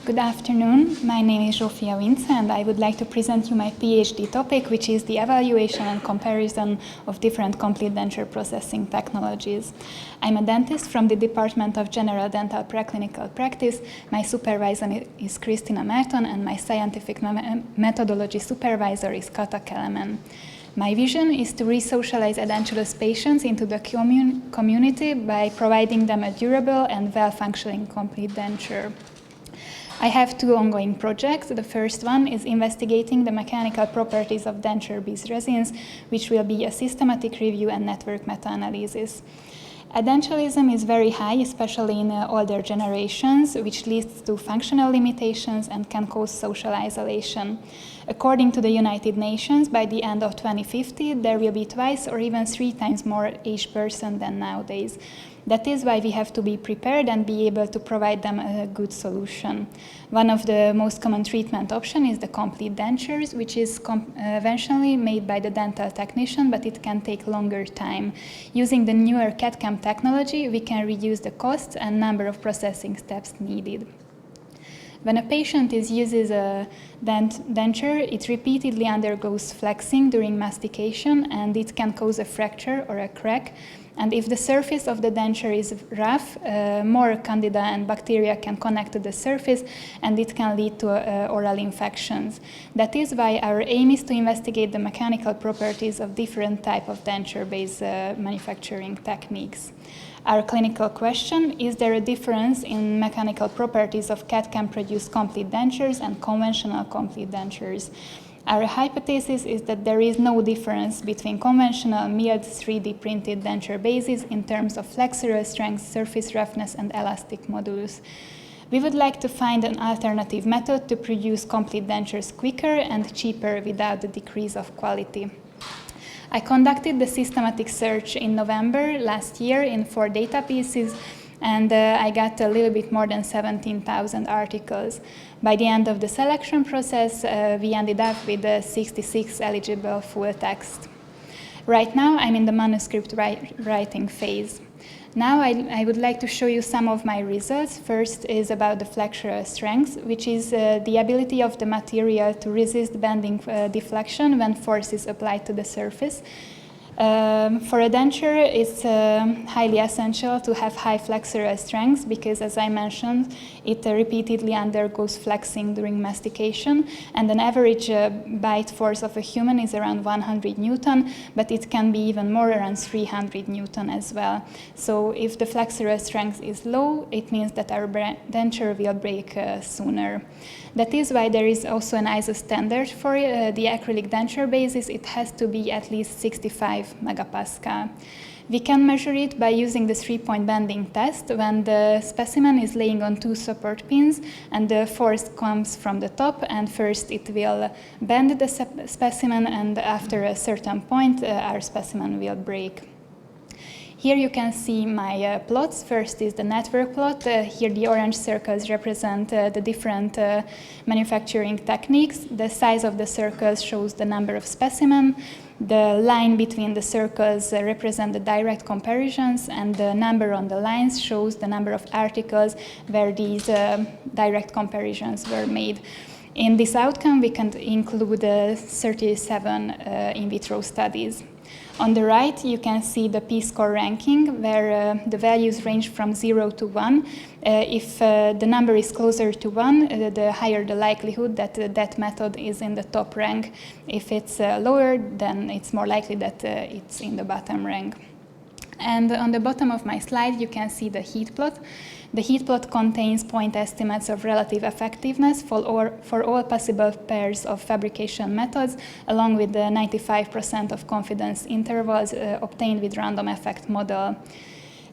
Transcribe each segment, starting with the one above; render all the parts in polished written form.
Good afternoon. My name is Zsófia Vincze, and I would like to present you my PhD topic, which is the evaluation and comparison of different complete denture processing technologies. I'm a dentist from the Department of General Dental Preclinical Practice. My supervisor is Kristina Merton, and my scientific methodology supervisor is Kata Kelemen. My vision is to resocialize edentulous patients into the community by providing them a durable and well-functioning complete denture. I have two ongoing projects. The first one is investigating the mechanical properties of denture-based resins, which will be a systematic review and network meta-analysis. Edentulism is very high, especially in older generations, which leads to functional limitations and can cause social isolation. According to the United Nations, by the end of 2050, there will be twice or even 3 times more aged persons than nowadays. That is why we have to be prepared and be able to provide them a good solution. One of the most common treatment options is the complete dentures, which is conventionally made by the dental technician, but it can take longer time. Using the newer CAD/CAM technology, we can reduce the cost and number of processing steps needed. When a patient uses a denture, it repeatedly undergoes flexing during mastication, and it can cause a fracture or a crack. And if the surface of the denture is rough, more candida and bacteria can connect to the surface, and it can lead to oral infections. That is why our aim is to investigate the mechanical properties of different types of denture-based manufacturing techniques. Our clinical question: is there a difference in mechanical properties of CAD/CAM produced complete dentures and conventional complete dentures? Our hypothesis is that there is no difference between conventional milled 3D printed denture bases in terms of flexural strength, surface roughness, and elastic modulus. We would like to find an alternative method to produce complete dentures quicker and cheaper without the decrease of quality. I conducted the systematic search in November last year in 4 databases, and I got a little bit more than 17,000 articles. By the end of the selection process, we ended up with 66 eligible full text. Right now, I'm in the manuscript writing phase. Now I would like to show you some of my results. First is about the flexural strength, which is the ability of the material to resist bending deflection when force is applied to the surface. For a denture, it's highly essential to have high flexural strength because, as I mentioned, it repeatedly undergoes flexing during mastication, and an average bite force of a human is around 100 Newton, but it can be even more, around 300 Newton as well. So if the flexural strength is low, it means that our denture will break sooner. That is why there is also an ISO standard for the acrylic denture bases. It has to be at least 65 megapascal. We can measure it by using the 3-point bending test when the specimen is laying on 2 support pins and the force comes from the top, and first it will bend the specimen, and after a certain point our specimen will break. Here you can see my plots. First is the network plot. Here the orange circles represent the different manufacturing techniques. The size of the circles shows the number of specimens. The line between the circles represent the direct comparisons, and the number on the lines shows the number of articles where these direct comparisons were made. In this outcome, we can include 37 in vitro studies. On the right, you can see the P-score ranking, where the values range from 0 to 1. If the number is closer to 1, the higher the likelihood that that method is in the top rank. If it's lower, then it's more likely that it's in the bottom rank. And on the bottom of my slide, you can see the heat plot. The heat plot contains point estimates of relative effectiveness for all possible pairs of fabrication methods, along with the 95% of confidence intervals obtained with random effect model.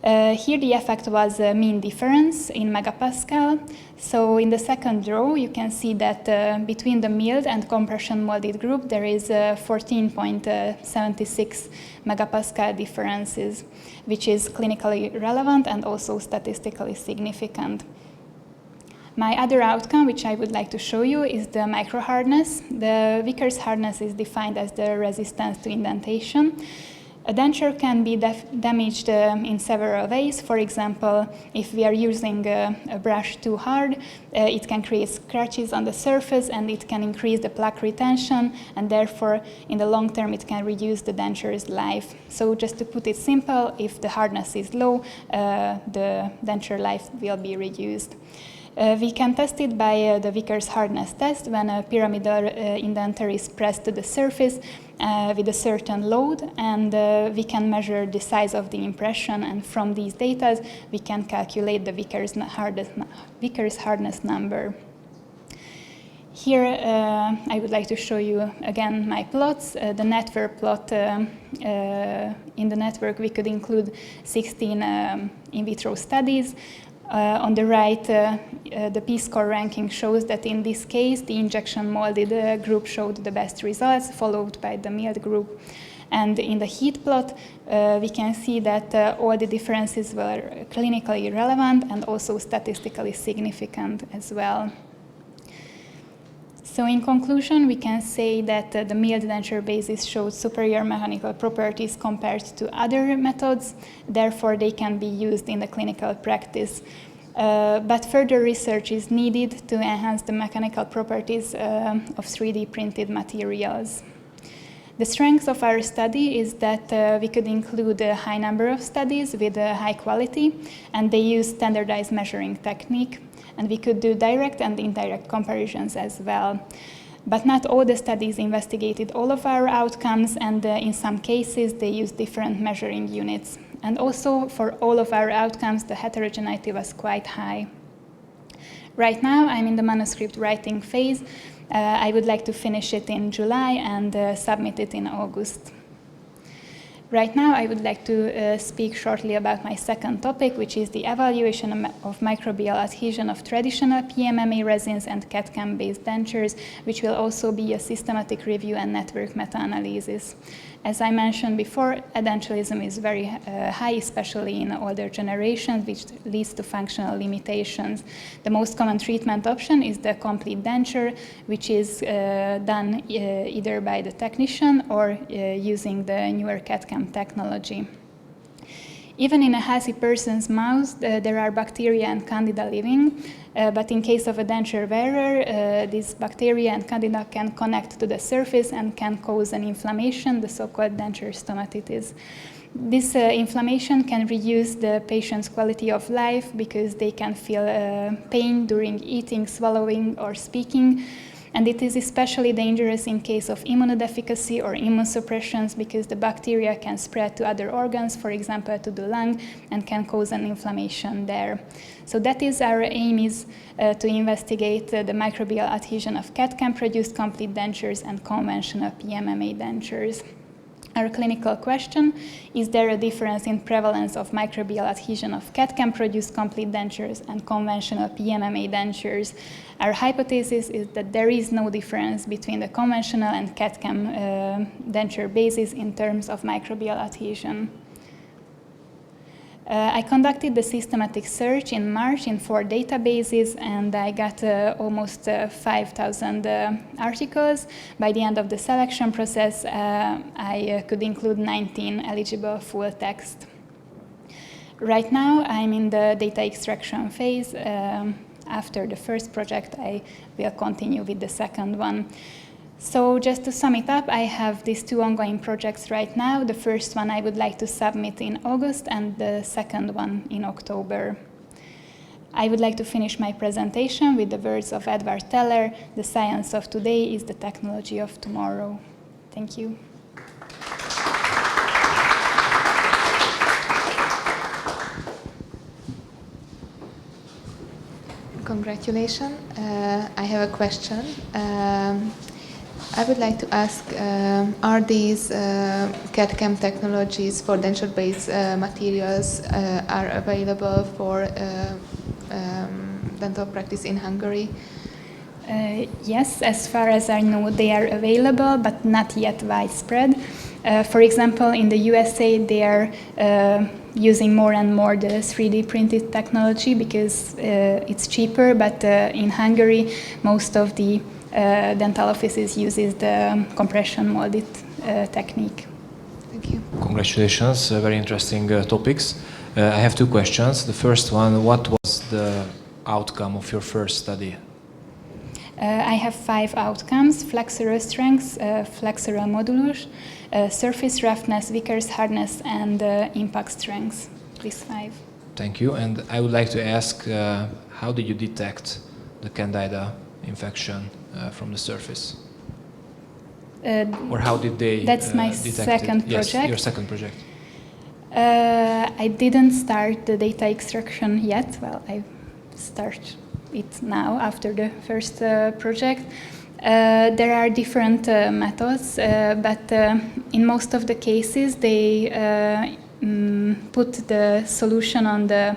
Here the effect was mean difference in megapascal. So in the second row, you can see that between the milled and compression molded group, there is 14.76 megapascal differences, which is clinically relevant and also statistically significant. My other outcome, which I would like to show you, is the microhardness. The Vickers hardness is defined as the resistance to indentation. A denture can be damaged in several ways. For example, if we are using a brush too hard, it can create scratches on the surface and it can increase the plaque retention, and therefore in the long term it can reduce the denture's life. So just to put it simple, if the hardness is low, the denture life will be reduced. We can test it by the Vickers hardness test when a pyramidal indenture is pressed to the surface with a certain load, and we can measure the size of the impression, and from these data we can calculate the Vickers hardness number. Here I would like to show you again my plots. The network plot, in the network we could include 16 in vitro studies. On the right, the P-score ranking shows that in this case, the injection molded group showed the best results, followed by the milled group. And in the heat plot, we can see that all the differences were clinically relevant and also statistically significant as well. So in conclusion, we can say that the milled denture bases showed superior mechanical properties compared to other methods. Therefore, they can be used in the clinical practice. But further research is needed to enhance the mechanical properties of 3D printed materials. The strength of our study is that we could include a high number of studies with high quality, and they use standardized measuring technique. And we could do direct and indirect comparisons as well. But not all the studies investigated all of our outcomes, and in some cases they used different measuring units. And also for all of our outcomes, the heterogeneity was quite high. Right now I'm in the manuscript writing phase. I would like to finish it in July and submit it in August. Right now, I would like to speak shortly about my second topic, which is the evaluation of microbial adhesion of traditional PMMA resins and CAD/CAM-based dentures, which will also be a systematic review and network meta-analysis. As I mentioned before, edentulism is very high, especially in older generations, which leads to functional limitations. The most common treatment option is the complete denture, which is done either by the technician or using the newer CAD/CAM technology. Even in a healthy person's mouth, there are bacteria and candida living, but in case of a denture wearer, these bacteria and candida can connect to the surface and can cause an inflammation, the so-called denture stomatitis. This inflammation can reduce the patient's quality of life because they can feel pain during eating, swallowing, or speaking. And it is especially dangerous in case of immunodeficiency or immunosuppressions because the bacteria can spread to other organs, for example to the lung, and can cause an inflammation there. So that is our aim, is to investigate the microbial adhesion of CAD/CAM produced complete dentures and conventional PMMA dentures. Our clinical question: is there a difference in prevalence of microbial adhesion of CAD/CAM produced complete dentures and conventional PMMA dentures? Our hypothesis is that there is no difference between the conventional and CAD/CAM denture bases in terms of microbial adhesion. I conducted the systematic search in March in 4 databases, and I got almost 5,000 articles. By the end of the selection process, I could include 19 eligible full text. Right now, I'm in the data extraction phase. After the first project, I will continue with the second one. So just to sum it up, I have these 2 ongoing projects right now. The first one I would like to submit in August and the second one in October. I would like to finish my presentation with the words of Edward Teller: "The science of today is the technology of tomorrow." Thank you. Congratulations. I have a question. I would like to ask, are these CAD/CAM technologies for denture-based materials are available for dental practice in Hungary? Yes, as far as I know, they are available, but not yet widespread. For example, in the USA, they are using more and more the 3D printed technology because it's cheaper, but in Hungary, most of the dental offices uses the compression molded technique. Thank you. Congratulations, very interesting topics. I have two questions. The first one, what was the outcome of your first study? I have 5 outcomes: flexural strength, flexural modulus, surface roughness, Vickers hardness, and impact strength. These 5. Thank you. And I would like to ask, how did you detect the Candida infection from the surface? Or how did they That's my detect second it? Yes, project. your second project. I didn't start the data extraction yet. Well, I start it now after the first project. There are different methods, but in most of the cases they put the solution on the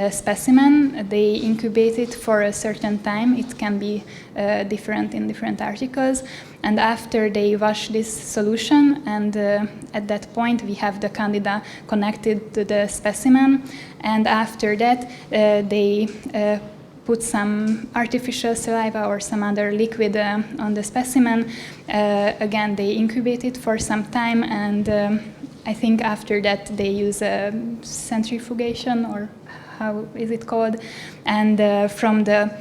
specimen, they incubate it for a certain time. It can be different in different articles. And after they wash this solution, and at that point we have the Candida connected to the specimen, and after that they put some artificial saliva or some other liquid on the specimen. Again, they incubate it for some time, and I think after that they use centrifugation, or how is it called? And from the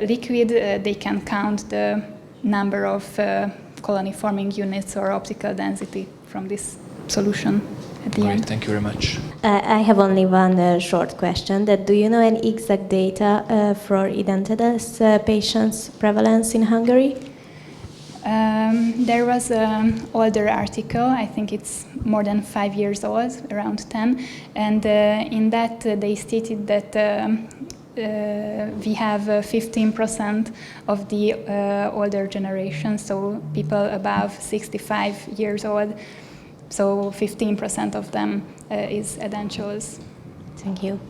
liquid they can count the number of colony-forming units or optical density from this solution at the end. Thank you very much. I have only one short question. That do you know any exact data for edentulous patients' prevalence in Hungary? There was an older article, I think it's more than 5 years old, around 10, and in that they stated that we have 15% of the older generation, so people above 65 years old, so 15% of them is edentulous. Thank you.